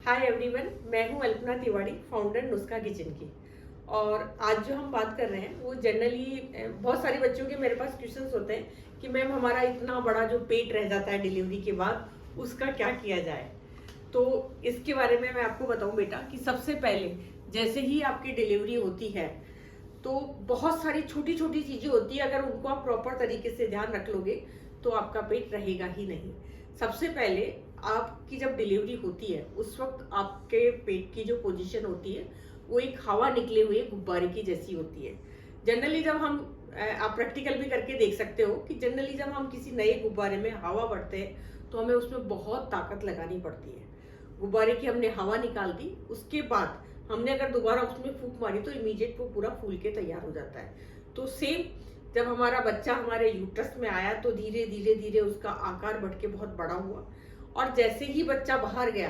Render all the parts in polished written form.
Hi everyone, मैं हूं Alpana Tiwari, founder नुस्खा किचन की। और आज जो हम बात कर रहे हैं वो जनरली बहुत सारे बच्चों के मेरे पास क्वेश्चंस होते हैं कि मैम हमारा इतना बड़ा जो पेट रह जाता है डिलीवरी के बाद, उसका क्या किया जाए। तो इसके बारे में मैं आपको बताऊं बेटा कि सबसे पहले जैसे ही आपकी डिलीवरी होती है तो बहुत सारी छोटी छोटी चीजें होती है, अगर उनको आप प्रॉपर तरीके से ध्यान रख लोगे तो आपका पेट रहेगा ही नहीं। सबसे पहले आपकी जब डिलीवरी होती है उस वक्त आपके पेट की जो पोजीशन होती है वो एक हवा निकले हुए गुब्बारे की जैसी होती है। जनरली जब हम आप प्रैक्टिकल भी करके देख सकते हो कि जनरली जब हम किसी नए गुब्बारे में हवा भरते हैं तो हमें उसमें बहुत ताकत लगानी पड़ती है। गुब्बारे की हमने हवा निकाल दी, उसके बाद हमने अगर दोबारा उसमें फूंक मारी तो इमीडिएट वो पूरा फूल के तैयार हो जाता है। तो सेम जब हमारा बच्चा हमारे यूट्रस में आया तो धीरे धीरे धीरे उसका आकार बढ़ के बहुत बड़ा हुआ, और जैसे ही बच्चा बाहर गया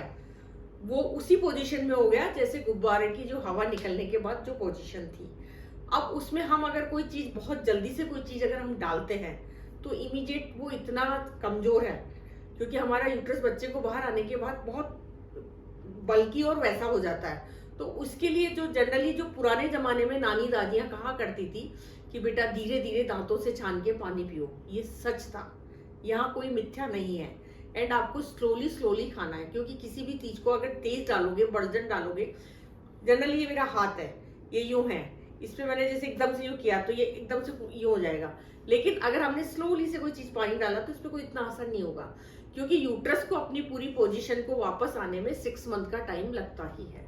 वो उसी पोजीशन में हो गया जैसे गुब्बारे की जो हवा निकलने के बाद जो पोजीशन थी। अब उसमें हम अगर कोई चीज बहुत जल्दी से कोई चीज अगर हम डालते हैं तो इमीडिएट वो इतना कमजोर है, क्योंकि हमारा यूट्रस बच्चे को बाहर आने के बाद बहुत बल्कि और वैसा हो जाता है। तो उसके लिए जो जनरली जो पुराने जमाने में नानी दादियां कहा करती थी कि बेटा धीरे धीरे दांतों से छान के पानी पियो, ये सच था, यहाँ कोई मिथ्या नहीं है। एंड आपको स्लोली स्लोली खाना है, क्योंकि किसी भी चीज को अगर तेज डालोगे, बर्जन डालोगे, जनरली ये मेरा हाथ है, ये यूं है, इसमें मैंने जैसे एकदम से यूं किया तो ये एकदम से यूं हो जाएगा। लेकिन अगर हमने स्लोली से कोई चीज पानी डाला तो इसमें कोई इतना असर नहीं होगा, क्योंकि यूट्रस को अपनी पूरी पोजीशन को वापस आने में 6 मंथ का टाइम लगता ही है।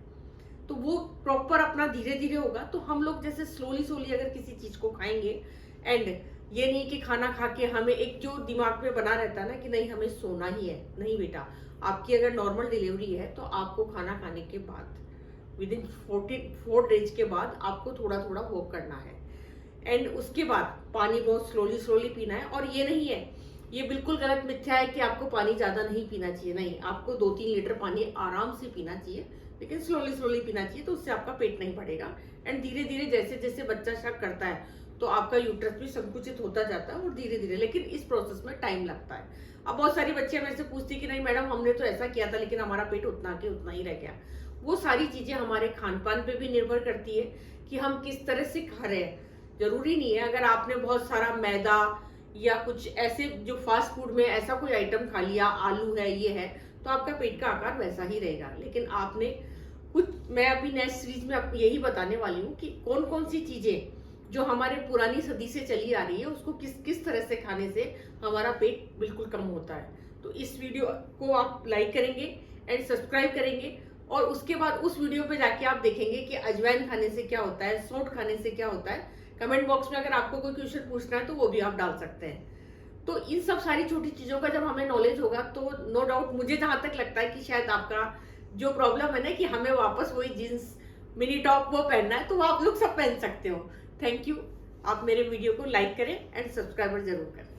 तो वो प्रॉपर अपना धीरे धीरे होगा। तो हम लोग जैसे स्लोली स्लोली अगर किसी चीज को खाएंगे, एंड ये नहीं कि खाना खा के हमें एक जो दिमाग में बना रहता है ना कि नहीं हमें सोना ही है, नहीं बेटा, आपकी अगर नॉर्मल डिलीवरी है तो आपको खाना खाने के बाद विद इन 44 डेज के बाद आपको थोड़ा थोड़ा वॉक करना है, एंड उसके बाद पानी बहुत स्लोली स्लोली पीना है। और ये नहीं है, ये बिल्कुल गलत मिथ्या है कि आपको पानी ज्यादा नहीं पीना चाहिए, नहीं, आपको 2-3 लीटर पानी आराम से पीना चाहिए, लेकिन स्लोली स्लोली पीना चाहिए, तो उससे आपका पेट नहीं बढ़ेगा। एंड धीरे धीरे जैसे जैसे बच्चा शक करता है तो आपका यूट्रस भी संकुचित होता जाता है, और धीरे धीरे, लेकिन इस प्रोसेस में टाइम लगता है। अब बहुत सारी बच्चियां मेरे से पूछती कि नहीं मैडम हमने तो ऐसा किया था लेकिन हमारा पेट उतना के उतना ही रह गया। वो सारी चीजें हमारे खान पान पे भी निर्भर करती है कि हम किस तरह से खा रहे हैं। जरूरी नहीं है अगर आपने बहुत सारा मैदा या कुछ ऐसे जो फास्ट फूड में ऐसा कोई आइटम खा लिया, आलू है, ये है, तो आपका पेट का आकार वैसा ही रहेगा। लेकिन आपने कुछ, मैं अभी नेक्स्ट सीरीज में आपको यही बताने वाली हूँ कि कौन कौन सी चीजें जो हमारे पुरानी सदी से चली आ रही है उसको किस किस तरह से खाने से हमारा पेट बिल्कुल कम होता है। तो इस वीडियो को आप लाइक करेंगे एंड सब्सक्राइब करेंगे, और उसके बाद उस वीडियो पे जाके आप देखेंगे कि अजवाइन खाने से क्या होता है, सौंठ खाने से क्या होता है। कमेंट बॉक्स में अगर आपको कोई क्वेश्चन पूछना है तो वो भी आप डाल सकते हैं। तो इन सब सारी छोटी चीजों का जब हमें नॉलेज होगा तो नो डाउट मुझे जहां तक लगता है कि शायद आपका जो प्रॉब्लम है ना कि हमें वापस वही जीन्स मिनी टॉप वो पहनना है, तो वो आप लोग सब पहन सकते हो। Thank you. आप मेरे वीडियो को लाइक करें एंड सब्सक्राइबर जरूर करें।